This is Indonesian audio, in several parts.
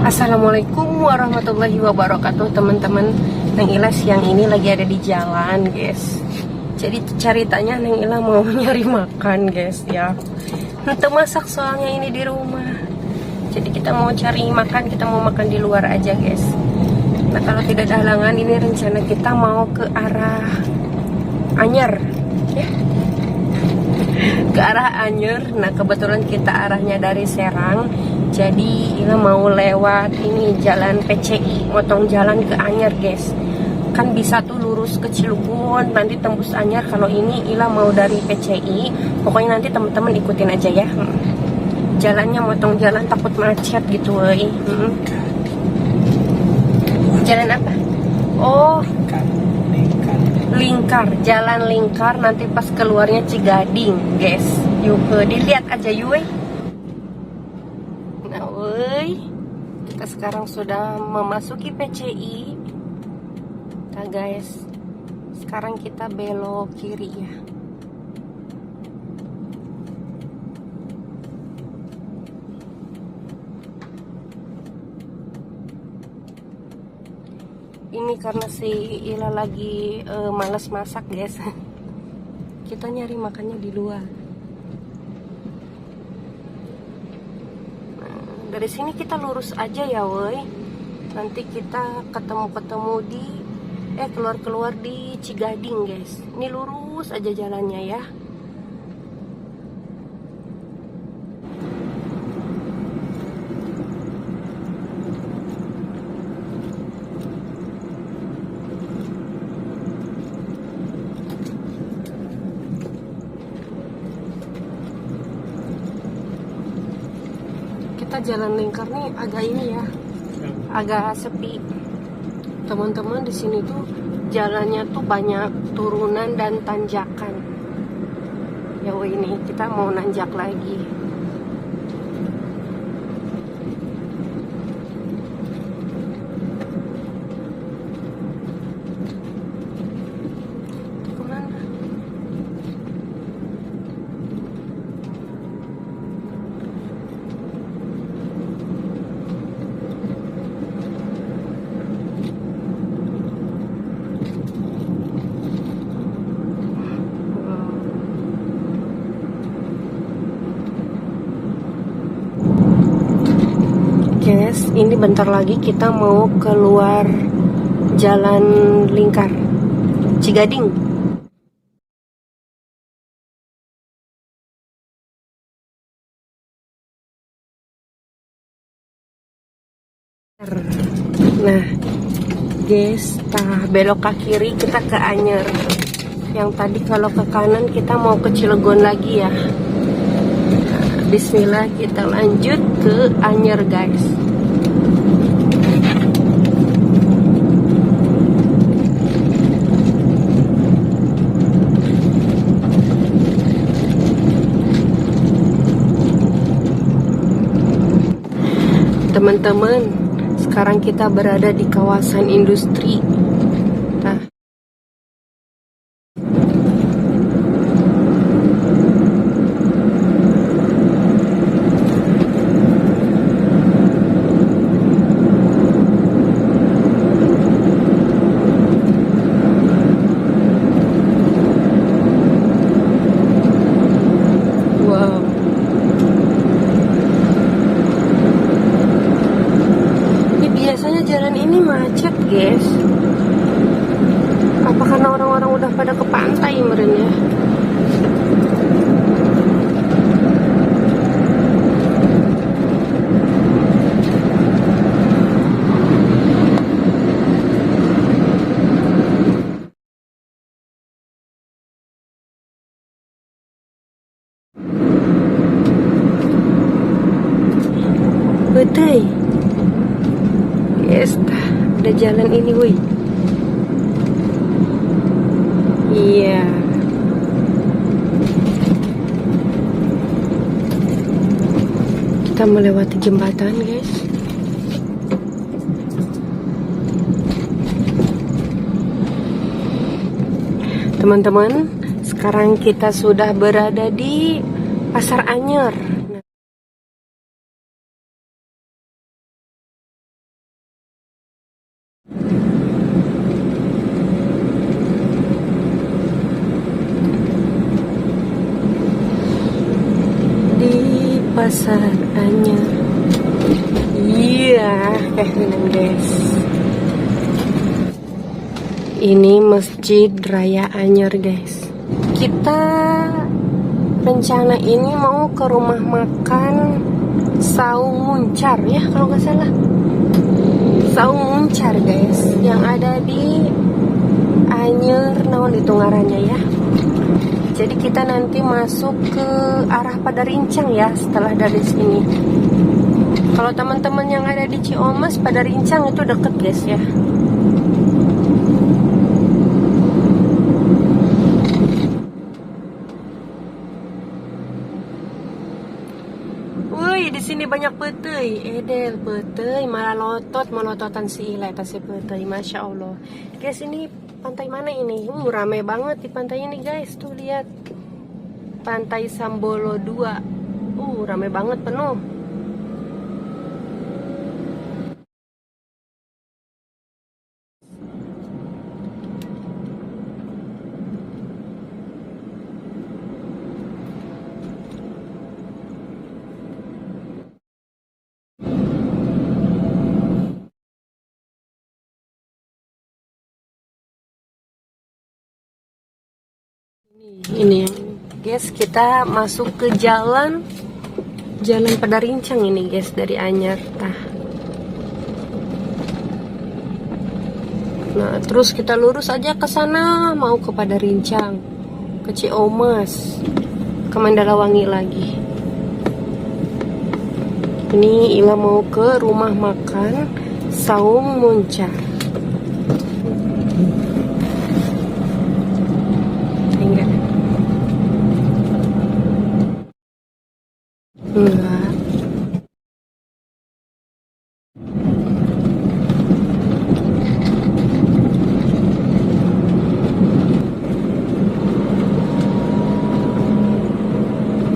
Assalamualaikum warahmatullahi wabarakatuh, teman-teman. Neng Ila siang ini lagi ada di jalan, guys. Jadi ceritanya Neng Ila mau nyari makan, guys, ya. Untuk masak soalnya ini di rumah. Jadi kita mau cari makan, kita mau makan di luar aja, guys. Nah, kalau tidak ada halangan, ini rencana kita mau ke arah Anyer, ya. Ke arah Anyer. Nah, kebetulan kita arahnya dari Serang. Jadi Ila mau lewat ini jalan PCI, motong jalan ke Anyer, guys. Kan bisa tuh lurus ke Cilegon, nanti tembus Anyer. Kalau ini Ila mau dari PCI. Pokoknya nanti teman-teman ikutin aja ya. Jalannya motong jalan, takut macet gitu, woy. Jalan apa? Oh, Lingkar, jalan Lingkar. Nanti pas keluarnya Cigading, guys. Yuk, dilihat aja yuk. Nah, woi, kita sekarang sudah memasuki PCI. Nah, guys, sekarang kita belok kiri ya. Ini karena si Ila lagi malas masak, guys. Kita nyari makannya di luar. Dari sini kita lurus aja ya, woi. Nanti kita ketemu di keluar di Cigading, guys. Ini lurus aja jalannya ya. Kita jalan Lingkar nih agak ini ya, agak sepi. Teman-teman, di sini tuh jalannya tuh banyak turunan dan tanjakan. Ya, ini kita mau nanjak lagi. Itu kemana? Guys, ini bentar lagi kita mau keluar jalan Lingkar Cigading. Nah, guys, belok ke kiri kita ke Anyer. Yang tadi kalau ke kanan kita mau ke Cilegon lagi ya. Bismillah, kita lanjut ke Anyer, guys. Teman-teman, sekarang kita berada di kawasan industri. Nah, wow. Ini biasanya jalan ini macet, guys. Apa karena orang-orang udah pada ke pantai meren ya? Betul. Yes, ada jalan ini, woi. Iya. Kita melewati jembatan, guys. Teman-teman, sekarang kita sudah berada di Pasar Anyer. Pasar Anyar. Iya, kayak guys. Ini Masjid Raya Anyar guys. Kita rencana ini mau ke rumah makan Saung Muncar ya kalau nggak salah. Saung Muncar guys, yang ada di Anyer naon itu ngarannya ya. Jadi kita nanti masuk ke arah Padarincang ya setelah dari sini. Kalau teman-teman yang ada di Ciamis, Padarincang itu deket guys ya. Woi, di sini banyak petei, edel petei, malah melototan si Ila si petei, masya Allah. Guys, ini pantai mana ini? Ramai banget di pantai ini guys, tuh lihat. Pantai Sambolo 2. Ramai banget penuh. Ini guys, kita masuk ke jalan Padarincang ini guys, dari Anyar. Nah, terus kita lurus aja ke sana, mau ke Padarincang, ke Ciamis, ke Mandalawangi lagi. Ini Ila mau ke rumah makan Saung Muncar. Enggak.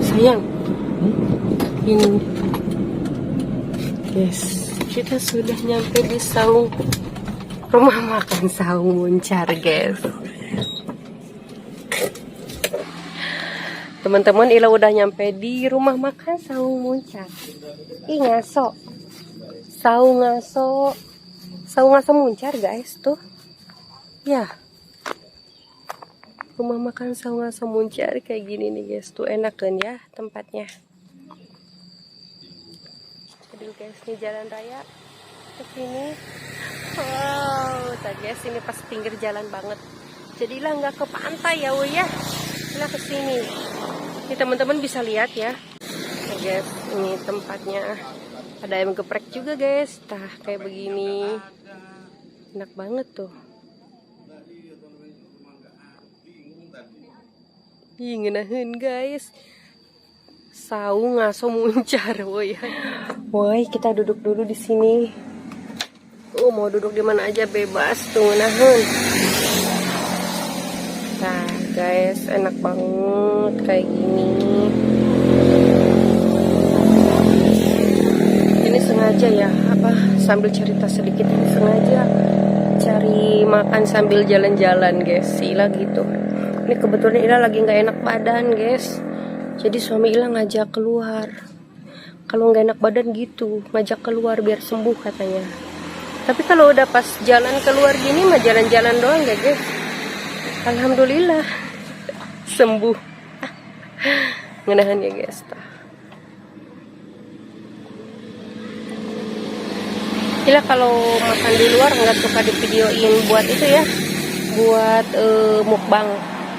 Sayang. Ini. Yes, kita sudah nyampe di rumah makan Saung Muncar, guys. Teman-teman, Ila udah nyampe di rumah makan Saung Muncar. Ih, ngaso. Saung ngaso Muncar, guys, tuh. Ya. Rumah makan Saung ngaso Muncar kayak gini nih, guys. Tuh enak kan ya tempatnya. Jadi guys, ini jalan raya ke sini. Wow, guys, ini pas pinggir jalan banget. Jadi Ila nggak ke pantai ya, ya. Ila ke sini. Ini teman-teman bisa lihat ya. Oke guys, ini tempatnya. Ada ayam geprek juga guys. Kayak begini. Enak banget tuh. Ih, ngenahin guys. Saung ngaso Muncar, woi. Woi, kita duduk dulu di sini. Mau duduk di mana aja bebas tuh, ngenahin. Nah, guys, enak banget kayak gini. Ini sengaja ya, sambil cerita sedikit, ini sengaja cari makan sambil jalan-jalan, guys. Ila gitu. Ini kebetulan Ila lagi nggak enak badan, guys. Jadi suami Ila ngajak keluar. Kalau nggak enak badan gitu, ngajak keluar biar sembuh katanya. Tapi kalau udah pas jalan keluar gini mah jalan-jalan doang, guys. Alhamdulillah sembuh. Ngenahan ya guys. Ila kalau makan di luar nggak suka divideoin buat itu ya, buat mukbang.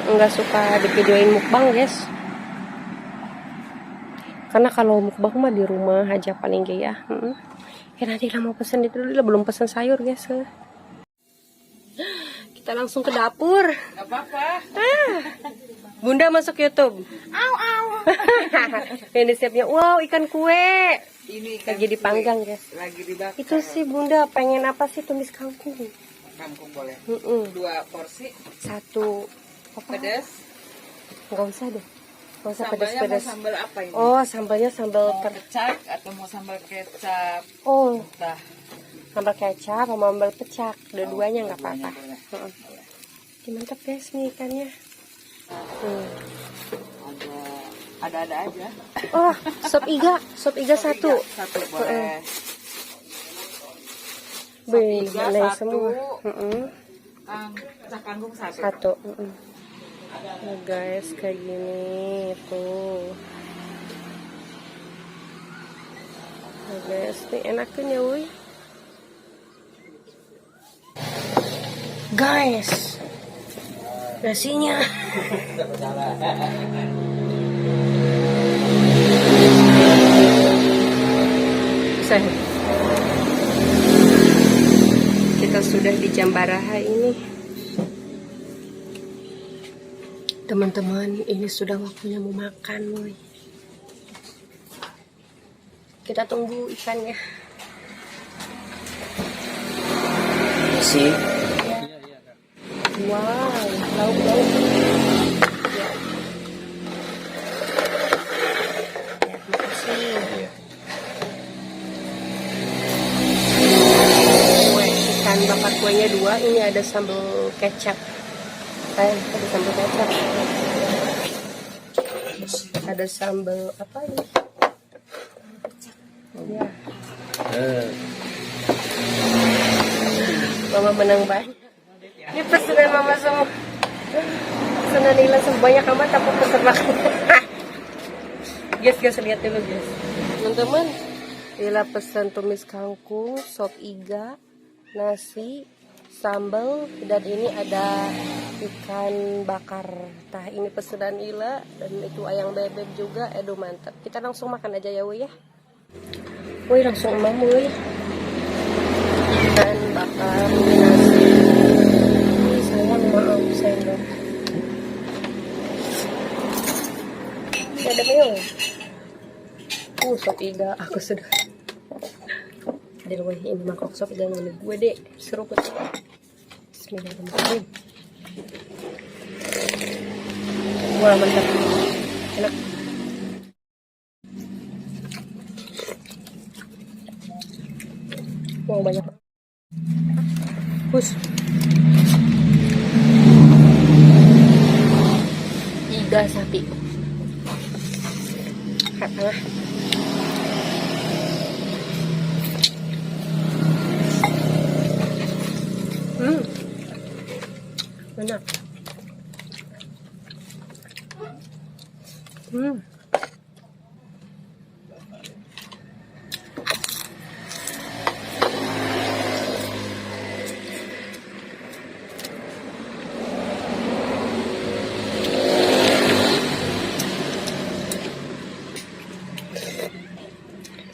Nggak suka divideoin mukbang guys. Karena kalau mukbang mah di rumah aja paling gak ya. Ya nanti Ila mau pesen itu dulu, belum pesen sayur guys. Kita langsung ke dapur. Gak apa-apa. Bunda masuk YouTube. Au. Ini siapnya. Wow, ikan kue. Ini lagi dipanggang guys. Lagi dibakar. Itu sih Bunda pengen apa sih, tumis kangkung. Kangkung boleh. 2 porsi. 1. Pedas. Enggak usah deh. Enggak usah Sambalnya pedas-pedas. mau sambal apa ini? Oh, sambalnya sambal Mau pecak atau mau sambal kecap? Oh, Entah. sambal kecap sama sambal pecak, dua-duanya nggak apa-apa. Boleh. Mantap guys nih ikannya. Ada Ada-ada aja. Oh, sop iga satu. Satu boleh. Beuh, iga boleh satu. semua. Cak kangkung satu. Satu. Nah, guys, kayak gini tuh. Nah, guys, ini enaknya ya, wuy. Guys, nasinya. Saya. Kita sudah di Jambaraha ini. Teman-teman, ini sudah waktunya mau makan, woy. Kita tunggu ikannya. Isi. Wow, lauk-lauk. Ya. Ya, makasih. Kue ikan bakar kuenya 2. Ini ada sambal kecap. Ada sambal kecap. Ada sambal apa ini? Ya. Mama menang banyak. Ini pesanan mama semua. Pesanan Nila sebanyak amat aku pesan makan. Guys, lihat dulu guys. Teman-teman, Nila pesan tumis kangkung, sop iga, nasi, sambal, dan ini ada ikan bakar. Tah, ini pesanan Nila, dan itu ayam bebek juga. Aduh mantap. Kita langsung makan aja ya, Woy ya. Woy, langsung emang Woy. Ikan bakar, nasi. Sayang, maaf sayang. Ada mayo. Sop iga aku sudah. Woy, ini mangkok sop iga milik gue deh. Seruput. Bismillahirrahmanirrahim. Wah, mantap. Enak. Wow, banyak. Hus. Iga sapi. Tengah. Enak.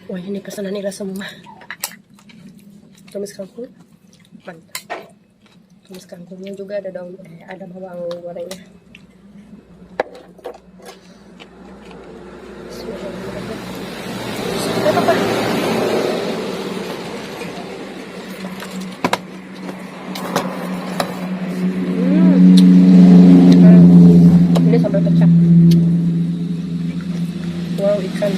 Wah, ini pesanan Nila semua. Tumis kangkung. Mantap. Tumis kangkungnya juga ada daun, ada bawang gorengnya. Bismillahirrahmanirrahim. Apa? Ini sambal kecap. Wow, ikan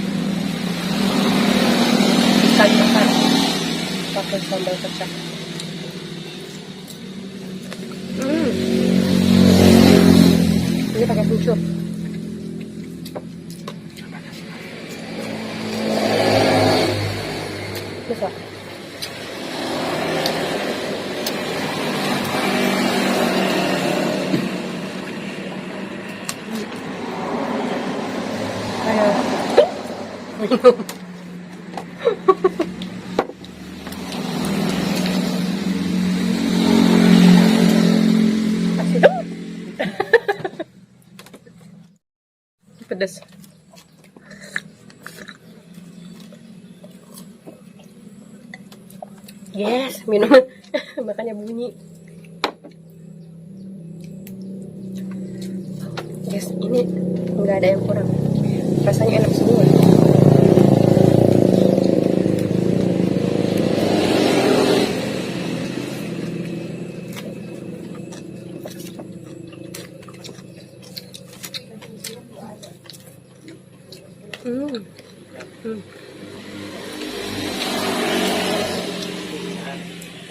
bakar pakai sambal kecap. Ini pakai kencur. Bisa. Ayo. Minum. Pedas. Yes, minum. Makanya bunyi. Yes, ini nggak ada yang kurang. Rasanya enak semua.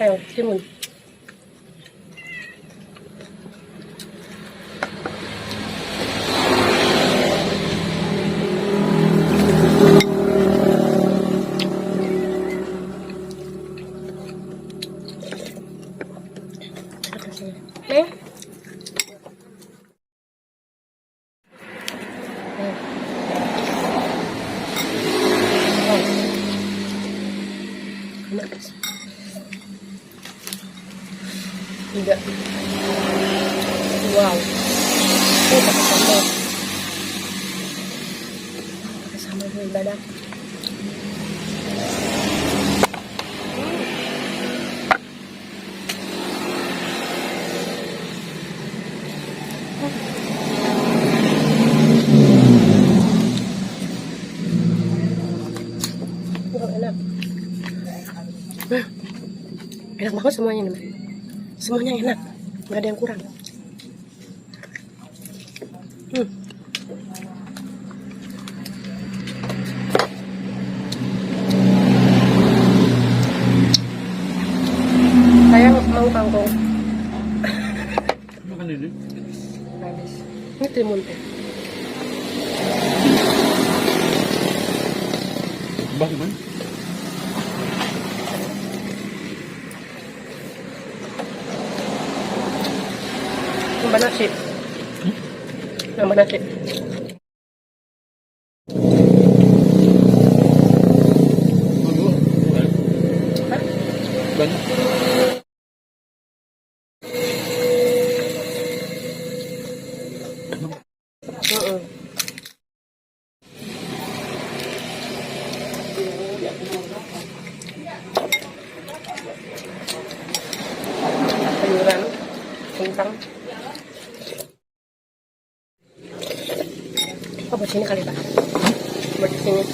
Ayo, timun. Enak guys. Tidak. Wow. Oh, pakai sambal. Pakai sambal dulu dadak. Enak. Enak banget semuanya nih. Semuanya enak, nggak ada yang kurang. Saya mau kangkung. Makan ini. Habis. Ini timun teh. Bah gimana? Nambah nasi. Nambah nasi. Hah? Banyak. Sayuran, kentang. Oh, buat sini kali Pak. Buat sini.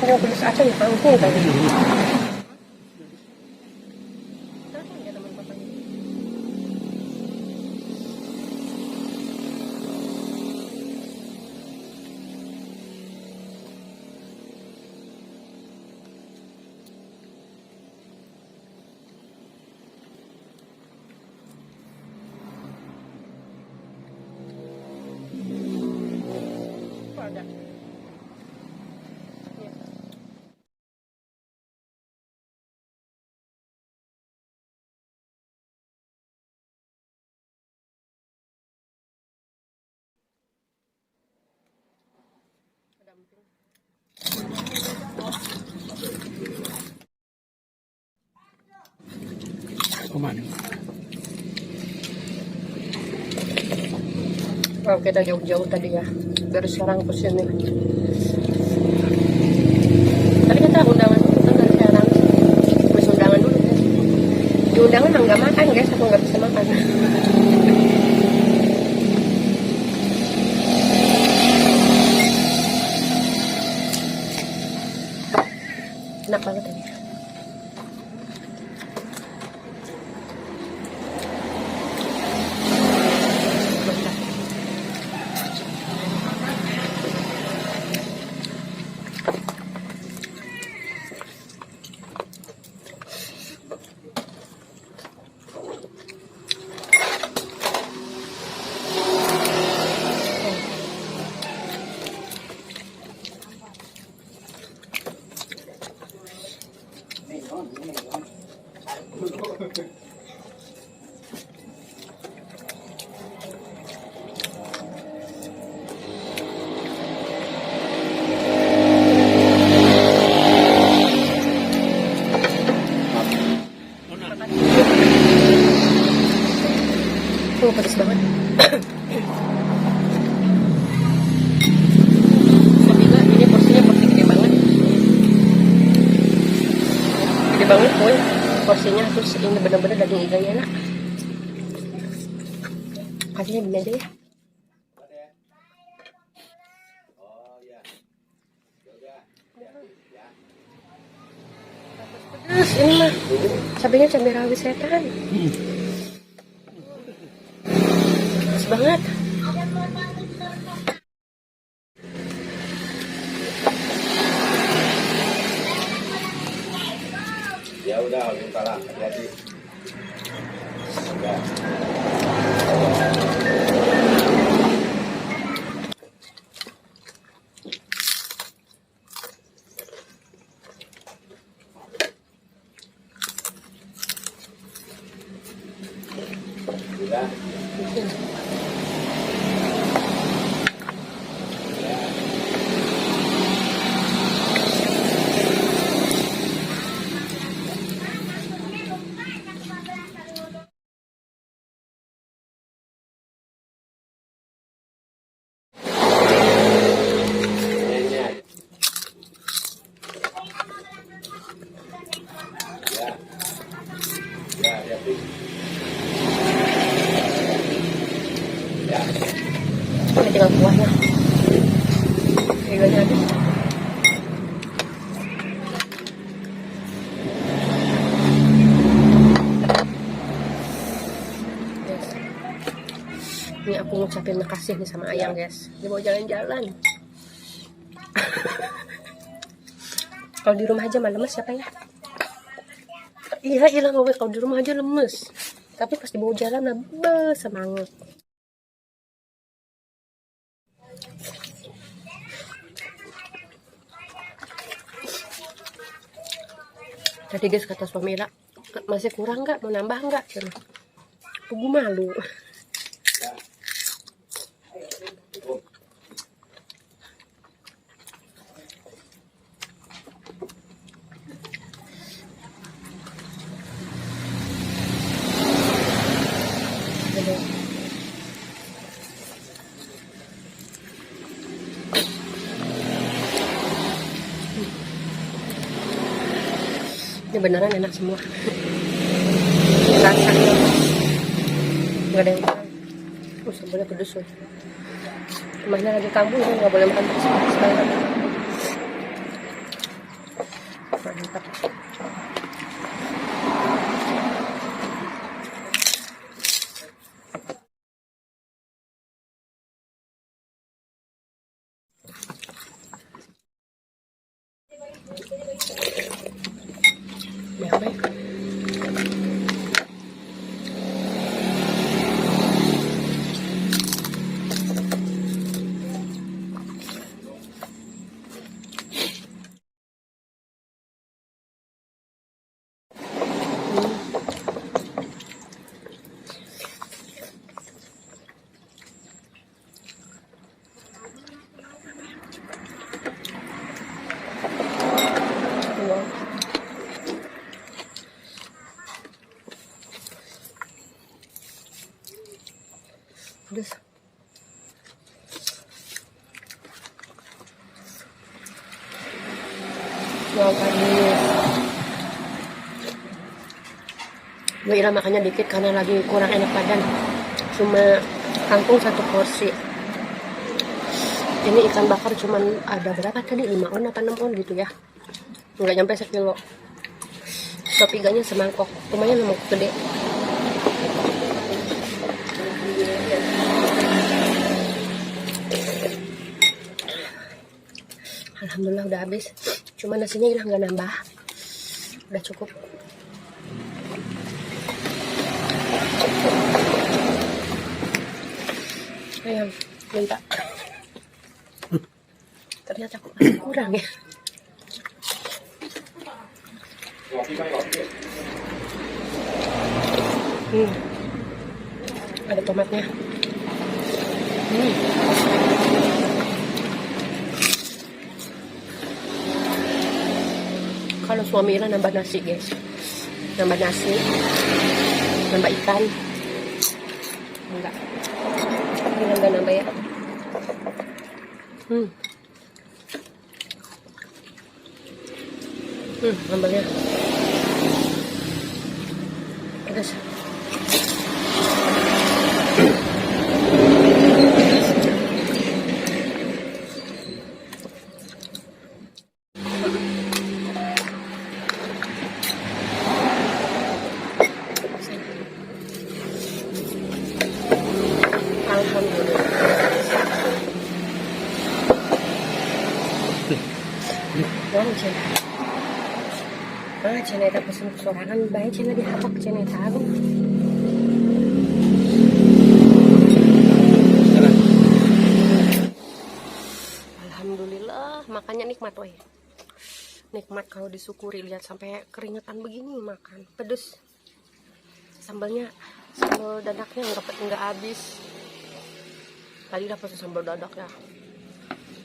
Yang pedes aja ya kangkung tadi. Ada. Kemana? Wow, kita jauh-jauh tadi ya. Dari sekarang ke sini. Tadi kita undangan dulu kan dari sekarang. Habis undangan dulu guys. Di undangan nggak makan guys, aku nggak bisa makan. Enak banget tadi. Oh, pedas banget. Tapi enggak, ini porsinya porsi gede banget. Gede banget, boy. Porsinya terus ini bener-bener daging iganya enak. Kasihnya gini aja ya. Terus ini mah cabenya cabai rawit setan. Pedas banget. Ya udah, buka lah. Hati-hati. Udah. Udah. Ini tinggal kuahnya. Teganya habis. Guys. Ini aku ngucapin makasih nih sama Ayang, guys. Dia mau jalan-jalan. Kalau di rumah aja mah lemes siapa ya? Iya, hilang gue kalau di rumah aja lemes. Tapi pas dibawa jalan nambah semangat. Tadi guys kata suami Ira, masih kurang nggak? Mau nambah nggak? Gue malu. Ini beneran enak semua. Rasanya nggak ada yang kurang. Sambalnya pedes loh. Rumahnya lagi kambuh, ini nggak boleh makan pedes sekarang. Mantap. Ini apa ya? Pedes. Wow, panis. Gue Ira makannya dikit karena lagi kurang enak badan. Cuma kangkung 1 porsi. Ini ikan bakar cuman ada berapa tadi? 5 on apa 6 on gitu ya. Nggak nyampe 1 kilo. Sop iganya semangkok. Lumayan mangkok gede. Alhamdulillah udah habis. Cuma nasinya Ira nggak nambah. Udah cukup. Ayam minta. Ternyata aku masih kurang ya. Ada tomatnya. Kalau suami Ira nambah nasi guys, nambah nasi, nambah ikan, enggak, ini enggak nambah ya. Sambalnya pedas. cina eta pesen sorangan bae cina dihabak cina eta aduh. Alhamdulillah, makanya nikmat weh. Nikmat kalau disyukuri, lihat sampai keringetan begini makan. Pedes. Sambalnya, sambal dadaknya nggak habis. Tadi dapat sambal dadak ya.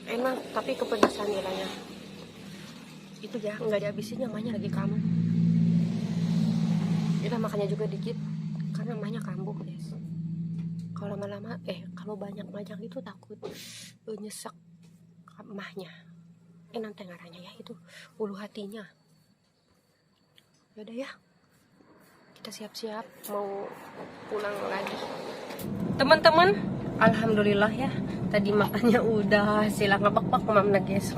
Enak, tapi kepedesan nilainya. Itu ya, nggak dihabisin, namanya lagi kambuh. Kita makannya juga dikit, karena namanya kambuh guys. Kalau lama-lama, kalau banyak-banyak itu takut nyesek emahnya. Nanti ngaranya ya itu ulu hatinya. Yaudah ya, kita siap-siap mau pulang lagi. Teman-teman, alhamdulillah ya, tadi makannya udah silang ngebak-bak mamna guys.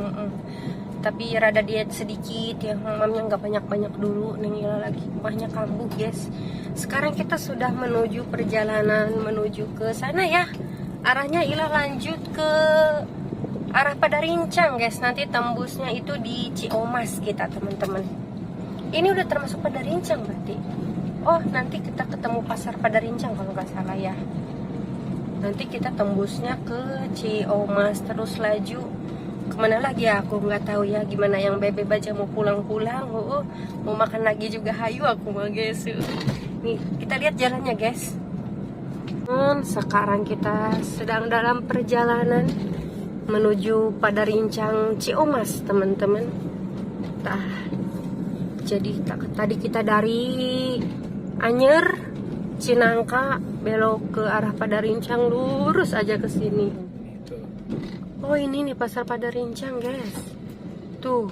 Tapi rada diet sedikit ya, mamnya nggak banyak-banyak dulu. Neng Ila lagi banyak kambuh guys. Sekarang kita sudah menuju perjalanan menuju ke sana ya. Arahnya Ila lanjut ke arah Padarincang guys. Nanti tembusnya itu di Ciomas kita teman-teman. Ini udah termasuk Padarincang berarti. Oh, nanti kita ketemu pasar Padarincang kalau nggak salah ya. Nanti kita tembusnya ke Ciomas, terus laju kemana lagi ya, aku nggak tahu ya. Gimana yang bebe baja mau pulang-pulang, mau makan lagi juga hayu aku mah guys. Nih kita lihat jalannya guys. Sekarang kita sedang dalam perjalanan menuju Padarincang Ciomas teman-teman. Jadi tadi kita dari Anyer Cinangka belok ke arah Padarincang, lurus aja ke sini. Oh ini nih pasar Padarincang guys. Tuh.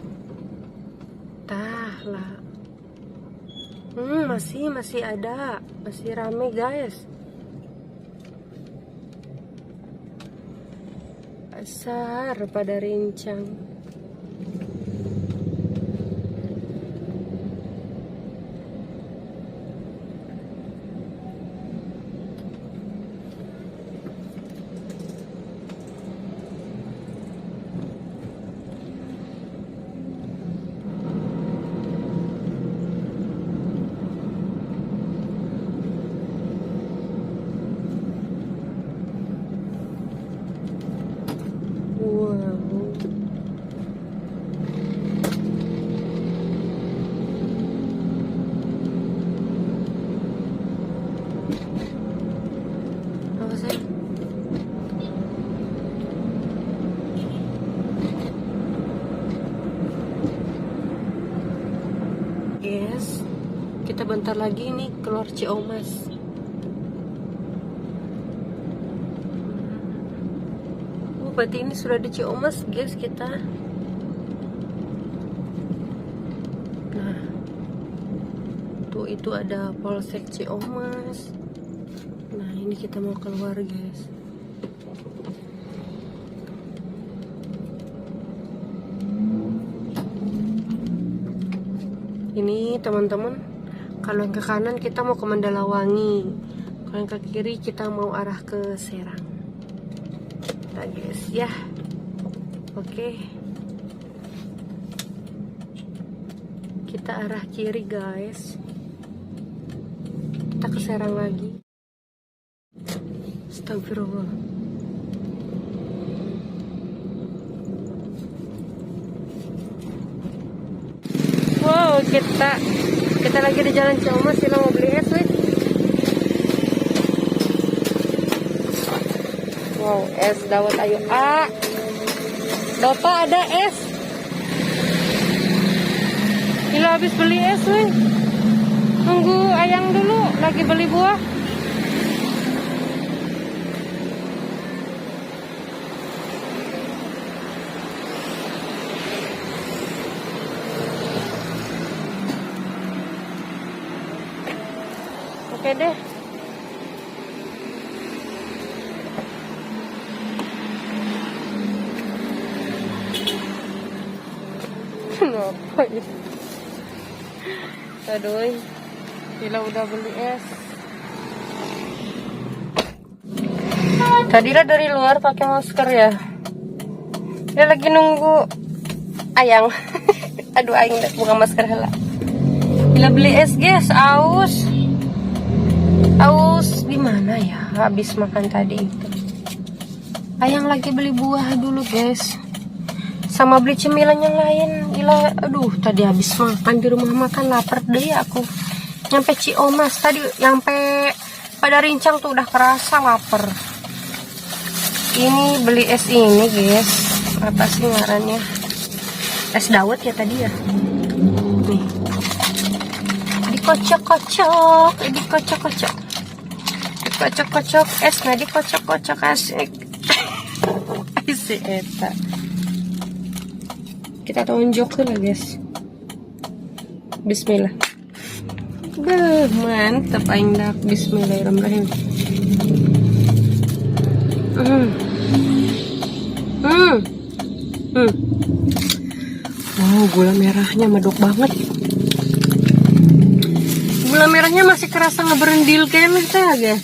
Tah lah. Masih ada, masih rame guys. Pasar Padarincang. Guys, kita bentar lagi nih keluar Ciomas. Berarti ini sudah di Ciomas guys kita. Nah, tuh itu ada Polsek Ciomas. Nah ini kita mau keluar guys. Ini teman-teman, kalau yang ke kanan kita mau ke Mandalawangi, kalau yang ke kiri kita mau arah ke Serang. Nah guys ya, oke, kita arah kiri guys, kita ke Serang lagi. Astagfirullah. Wow, kita lagi di Jalan Ciomas, sila mau beli es weh. Wow, es dawet ayo Bapak ada es. Sila habis beli es weh. Tunggu ayang dulu, lagi beli buah. Oke deh. Kenapa ya? Aduh, Gila udah beli es. Tadilah dari luar pakai masker ya. Dia lagi nunggu ayang. Aduh, aing buka masker lah. Bila beli es guys, aus di mana ya? Habis makan tadi itu. Ayang lagi beli buah dulu guys, sama beli cemilan yang lain. Gila, aduh tadi habis makan di rumah makan, lapar deh aku. Nyampe Ciomas tadi, nyampe pada Rincang tuh udah kerasa lapar. Ini beli es ini guys, apa sih ngarannya? Es dawet ya tadi ya. Nih, dikocok-kocok, dikocok-kocok es, nah dikocok-kocok asik. Asik eta. Kita tonjok lah guys. Bismillah. Beuh, mantep aing dak. Bismillahirrahmanirrahim. Wow, gula merahnya medok banget. Gula merahnya masih kerasa ngeberendil kayaknya guys.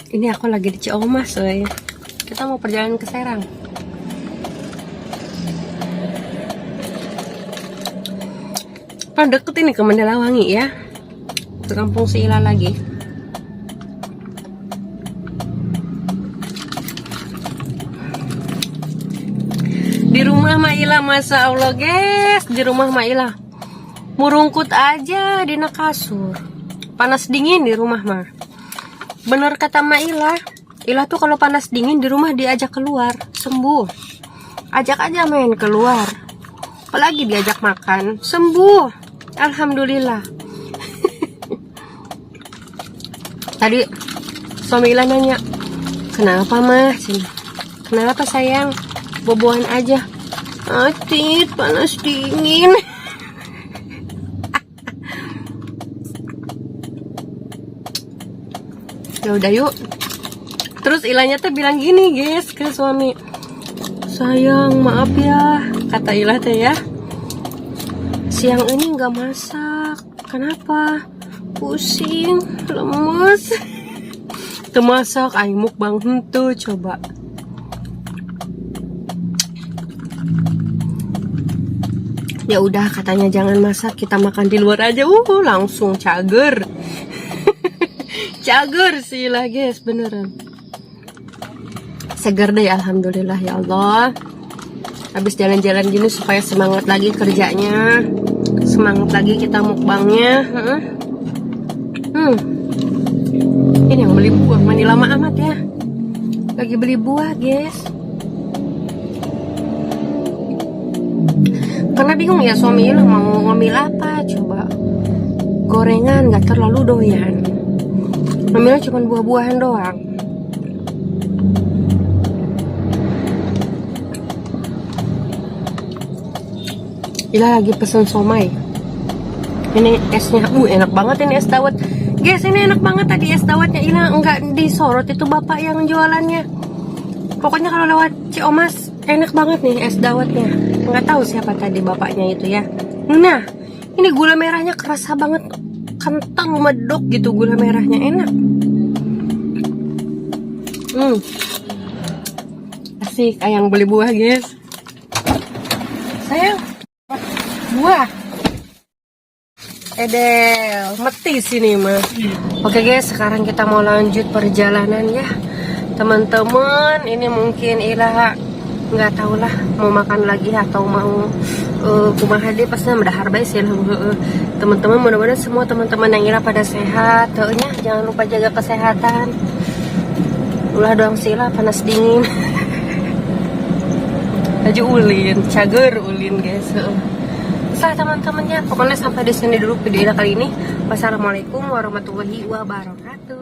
Ini aku lagi di Ciomas, woy. Kita mau perjalanan ke Serang. Deket ini ke Mandalawangi ya, ke kampung si Ila lagi. Di rumah Maila, masya Allah guys, di rumah Maila murungkut aja di kasur, panas dingin di rumah mah. Bener kata Maila, Ila tuh kalau panas dingin di rumah diajak keluar sembuh, ajak aja main keluar, apalagi diajak makan sembuh. Alhamdulillah. Tadi suami Ila nanya, kenapa mah? Kenapa sayang? Bobohan aja. Atit, panas dingin. Ya udah yuk. Terus Ilanya tuh bilang gini guys ke suami, sayang maaf ya, kata Ila teh ya, siang ini nggak masak. Kenapa? Pusing, lemes. Temasak, aing mukbang henteu coba. Ya udah katanya jangan masak, kita makan di luar aja. Langsung cager. Cager sih lah guys, beneran. Seger deh, alhamdulillah ya Allah. Habis jalan-jalan gini supaya semangat lagi kerjanya, semangat lagi kita mukbangnya. Ini yang beli buah, mani lama amat ya. Lagi beli buah guys. Karena bingung ya suami Ila mau ngambil apa coba. Gorengan gak terlalu doyan, ngambilnya cuma buah-buahan doang. Ila lagi pesen somai. Ini esnya, enak banget ini es dawet. Guys, ini enak banget tadi es dawetnya. Ila enggak disorot itu bapak yang jualannya. Pokoknya kalau lewat Ciomas enak banget nih es dawetnya. Nggak tahu siapa tadi bapaknya itu ya. Nah, ini gula merahnya kerasa banget, kental medok gitu gula merahnya, enak. Asik, ayang beli buah guys. Sayang, buah. Edel, meti sini mah. Oke guys, sekarang kita mau lanjut perjalanan ya. Teman-teman, ini mungkin Ila nggak tahu lah mau makan lagi atau mau kumaha deh, pasti udah harbai sih lah. Teman-teman, mudah-mudahan semua teman-teman yang Ila pada sehat. Nya jangan lupa jaga kesehatan. Ulah doang sih lah panas dingin. Laju ulin, cager ulin guys. Salah teman-temannya, pokoknya sampai di sini dulu video Ila kali ini. Wassalamualaikum warahmatullahi wabarakatuh.